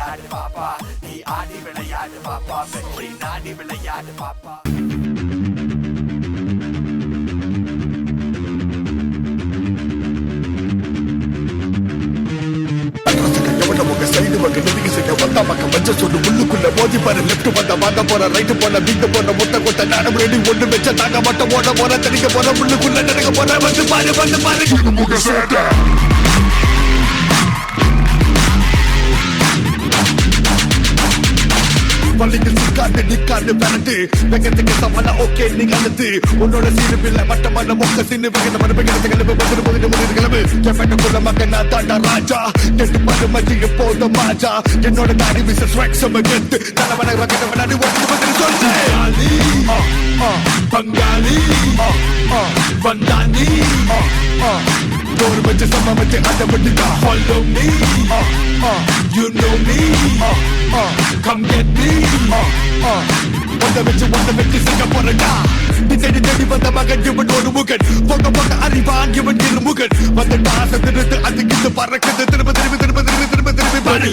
விளையாடு பாப்பா, நீ ஆடி விளையாடு பாப்பா, வெற்றி நாடி விளையாடு பாப்பா. உள்ளுக்குள்ள மோதி பாரு, லெப்ட் பண்ண வாங்க போற, ரைட் போன வீட்டு போன, முட்டை கொட்ட நாடம் ரெடி, ஒண்ணு வச்ச தாங்க மட்டும் ஓட போற, தடிக்க போற, உள்ளுக்குள்ள நடக்க போற, வந்து பாரு வந்து பாரு முக சேட்டை. பள்ளிக்கு சிக்காண்டு நிக்காண்டு பரட்டு வெங்கத்துக்கு சமனா ஓகே நீங்க அழுத்து உன்னோட சீனு பிள்ளை மட்டமான மொக்க சீனு வெங்கட மறுபடி கிடத்து கிளம்பு பதில் பதில் முதல் கிளம்பு கேட்ட மகன் நான் தாண்டா ராஜா கெட்டு பண்ணு மதி எப்போதும் மாஜா என்னோட தாடி மிஸ்டர் ஸ்வாக் சம கெட்டு தலைவன வகட வனாடி ஒன்று பதில் சொல்லு பங்காளி வந்தானி door வச்சு சம வச்சு அட விட்டுட்டா follow me you know me come get me ஒன்ன வச்சு சிங்க போறடா நீ தேடி தேடி வந்த மகன் இவன் ஒரு முகன் போக போக அறிவான் இவன் இரு முகன் வந்து டாச திருத்து அதுக்கு பறக்குது திரும்ப திரும்பி திரும்ப திரும்பி திரும்ப திரும்பி பாரு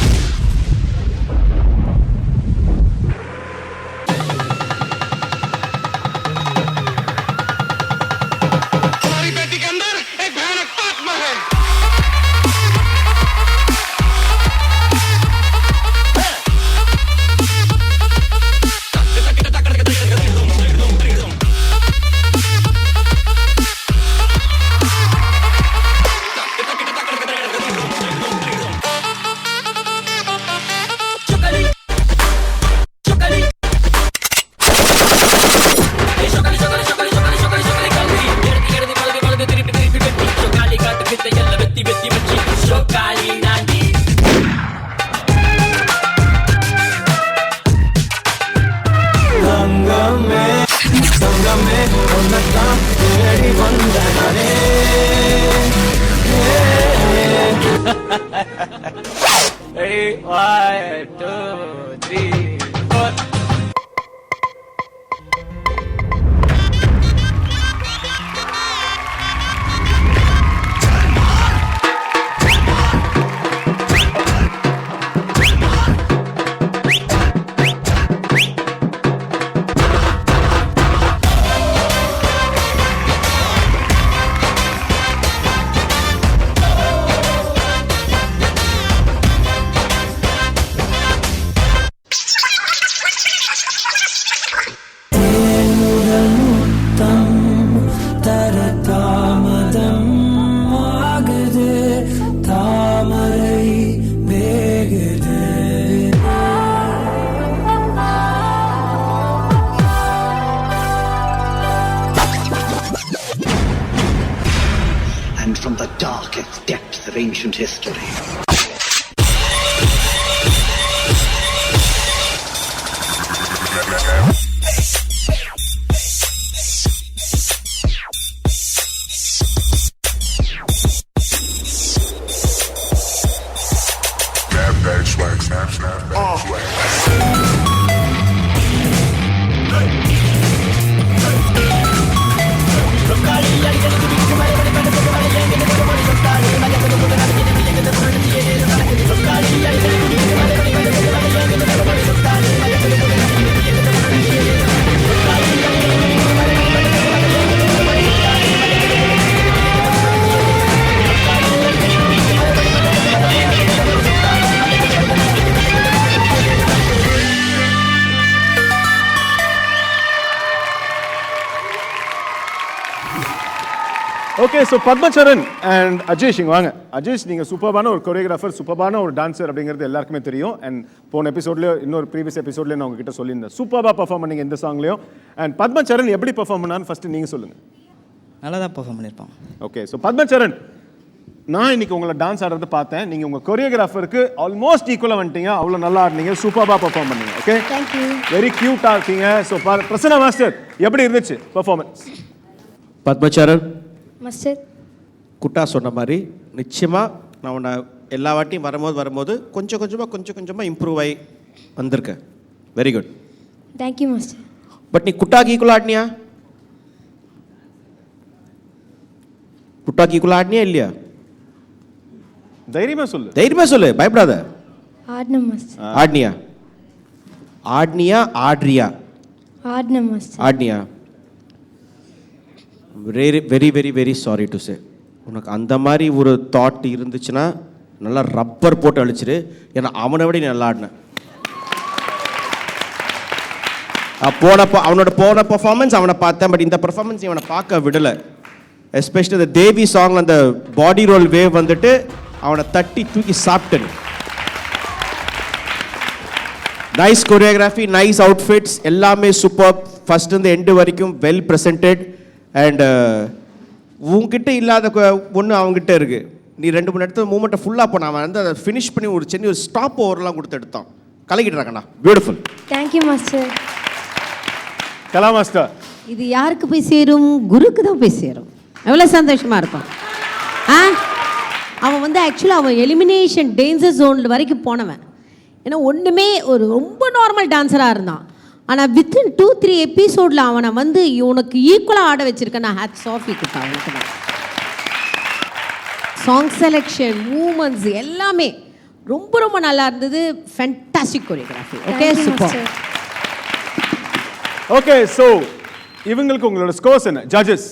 Ready, 1, 2, 3, 4. And from the darkest depths of ancient history, okay, so Padmacharan and Ajesh இங்கே வாங்க. அஜேஷ், நீங்கள் சூப்பர்பான ஒரு கொரியோகிராஃபர், சூப்பர்பான ஒரு டான்ஸர் அப்படிங்கிறது எல்லாருக்குமே தெரியும். அண்ட் போன எபிசோட்லேயோ இன்னொரு ப்ரீவியஸ் எபிசோட்லேயே நான் உங்ககிட்ட சொல்லியிருந்தேன், சூப்பராக பர்ஃபார்ம் பண்ணீங்க இந்த சாங்லேயும். அண்ட் பத்மச்சரண் எப்படி பர்ஃபார்ம் பண்ணான்னு ஃபஸ்ட்டு நீங்கள் சொல்லுங்கள். நல்லா தான் பர்ஃபார்ம் பண்ணியிருப்பான். ஓகே, ஸோ பத்மச்சரண், நான் இன்னைக்கு உங்களை டான்ஸ் ஆடுறது பார்த்தேன். நீங்கள் உங்கள் கொரியோகிராஃபருக்கு ஆல்மோஸ்ட் ஈக்குவலாக வந்துட்டீங்க. அவ்வளோ நல்லா ஆடினீங்க, சூப்பராக பர்ஃபார்ம் பண்ணீங்க. ஓகே, வெரி க்யூட்டாக இருக்கீங்க. ஸோ பிரசன்னா மாஸ்டர், எப்படி இருந்துச்சு பர்ஃபார்மன்ஸ்? பத்மச்சரண் மாஸ்டர், குட்டா சொன்ன மாதிரி நிச்சயமாக நான் உன்னை எல்லா வாட்டியும் வரும்போது கொஞ்சம் கொஞ்சமாக இம்ப்ரூவ் ஆகி வந்திருக்கேன். Very good. Thank you master. But நீ குட்டாக்கு ஈக்குவலாக ஆடினியா? குட்டாக்கு ஈக்குவலாக ஆடினியா இல்லையா? தைரியமாக சொல்லு, பயப்படாத. ஆடினம் மாஸ்டர். ஆட்னியா ஆட்னியா ஆட்ரியா ஆடினம் மாஸ்டர். ஆட்னியா very very very very sorry to say. உனக்கு அந்த மாதிரி ஒரு தாட் இருந்துச்சுன்னா நல்லா ரப்பர் போட்டு அழிச்சிரு. ஏன்னா அவனை விட நீ நல்லா ஆடின. அவனோட போன பர்ஃபார்மன்ஸ் அவனை பார்த்தேன், பட் இந்த பர்ஃபார்மன்ஸ் இவனை பார்க்க விடலை. எஸ்பெஷலி இந்த தேவி சாங் அந்த பாடி ரோல் வேவ் வந்துட்டு அவனை தட்டி தூக்கி சாப்பிட்டேன். நைஸ் கொரியோகிராஃபி, நைஸ் அவுட்ஃபிட்ஸ், எல்லாமே சூப்பர். ஃபர்ஸ்ட் எண்டு வரைக்கும் வெல் ப்ரெசென்டட். அண்ட் உங்ககிட்ட இல்லாத ஒன்று அவங்ககிட்ட இருக்கு. நீ 2-3 இடத்துல மூமெண்ட்டை ஃபுல்லாக போன அவன் வந்து அதை ஃபினிஷ் பண்ணி ஒரு சின்ன ஒரு ஸ்டாப் ஓவர்லாம் கொடுத்து எடுத்தான். கலக்கிட்டுறாங்கண்ணா, beautiful. Thank you master. Kala master. இது யாருக்கு போய் சேரும்? குருக்கு தான் போய் சேரும். எவ்வளோ சந்தோஷமாக இருக்கும். அவன் வந்து ஆக்சுவலாக அவன் எலிமினேஷன் டேஞ்சர் ஜோன் வரைக்கும் போனவன். ஏன்னா ஒன்றுமே ஒரு ரொம்ப நார்மல் டான்ஸராக இருந்தான். ஆனால் வித்தின் 2-3 எபிசோடில் அவனை வந்து உனக்கு ஈக்குவலாக ஆட வச்சிருக்கேன். நான் ஹேட்ஸ் ஆஃப் கிட்ட அவனுக்கு தான். சாங் செலெக்ஷன், மூமெண்ட்ஸ் எல்லாமே ரொம்ப ரொம்ப நல்லா இருந்தது. Fantastic choreography. Okay, super. Okay, so இவங்களுக்கு உங்களோட ஸ்கோர்ஸ் என்ன ஜட்ஜஸ்?